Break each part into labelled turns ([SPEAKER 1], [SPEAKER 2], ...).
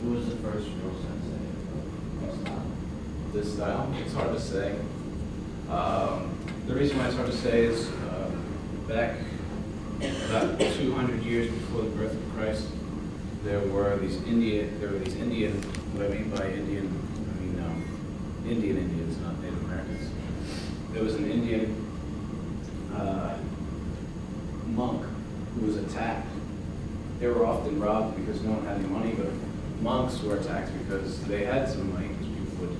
[SPEAKER 1] Who was the first real sensei of style?
[SPEAKER 2] This style, it's hard to say. The reason why it's hard to say is back about 200 years before the birth of Christ, there were these Indian. What I mean by Indian, I mean Indian Indians, not Native Americans. There was an Indian monk who was attacked. They were often robbed because no one had any money, but monks were attacked because they had some money, because people would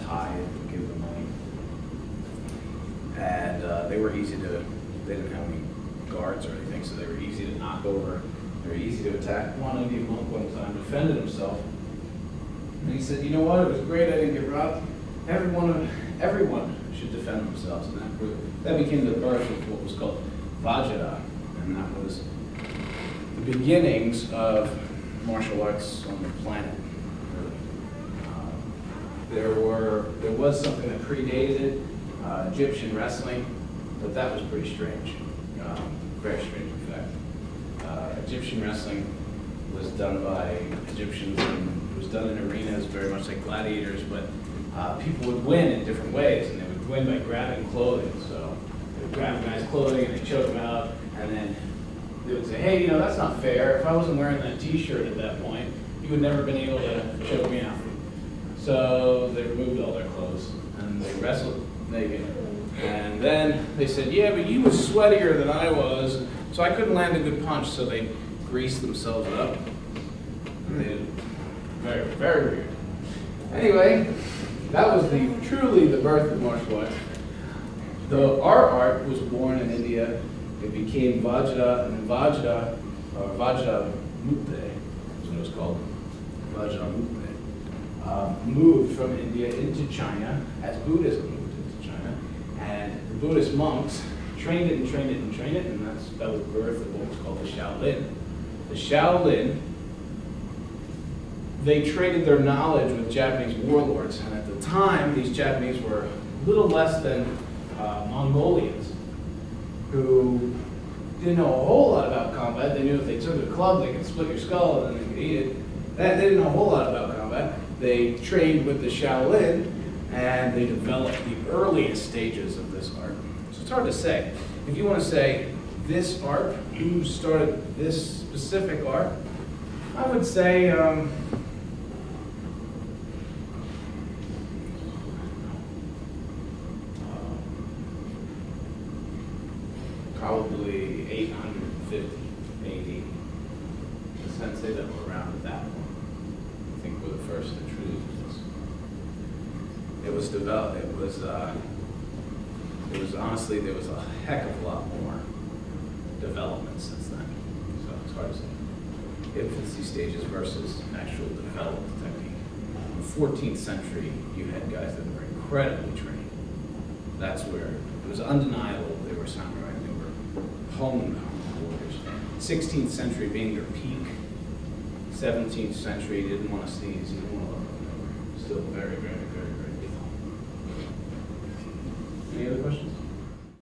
[SPEAKER 2] tithe and give them money. And they were easy to, they didn't have any guards or anything, so they were easy to knock over. They were easy to attack. One Indian monk one time defended himself. And he said, you know what, it was great I didn't get robbed. Everyone should defend themselves. And that became the birth of what was called Vajra. And that was the beginnings of martial arts on the planet. There was something that predated it, Egyptian wrestling, but that was pretty strange. Very strange, in fact. Egyptian wrestling was done by Egyptians, and it was done in arenas very much like gladiators, but people would win in different ways, and they would win by grabbing clothing. So they would grab a guy's clothing and they choke him out, and then they would say, hey, you know, that's not fair. If I wasn't wearing that t-shirt at that point, you would never have been able to choke me out. So they removed all their clothes, and they wrestled naked. And then they said, yeah, but you were sweatier than I was, so I couldn't land a good punch, so they greased themselves up. And they did very, very weird. Anyway, that was truly the birth of martial arts. Our art was born in India. It became Vajra, and Vajra, or Vajra Mukte, is what it was called, Vajra Mukte, moved from India into China as Buddhism moved into China. And the Buddhist monks trained it and trained it and trained it, and that was the birth of what was called the Shaolin. The Shaolin, they traded their knowledge with Japanese warlords, and at the time, these Japanese were a little less than Mongolians, who didn't know a whole lot about combat. They knew if they took a club, they could split your skull and then they could eat it. They didn't know a whole lot about combat. They trained with the Shaolin, and they developed the earliest stages of this art. So it's hard to say. If you want to say this art, who started this specific art, I would say probably 850 AD. The sensei that were around at that point, I think, were the first to introduce this. It was developed. It was honestly, there was a heck of a lot more development since then. So it's hard to say. Infancy stages versus actual developed technique. In the 14th century, you had guys that were incredibly trained. That's where it was undeniable they were samurai. They were honed warriors. 16th century being their peak. 17th century, you didn't want to sneeze. You didn't want to look. They were still very, very, very, very good. Any other questions?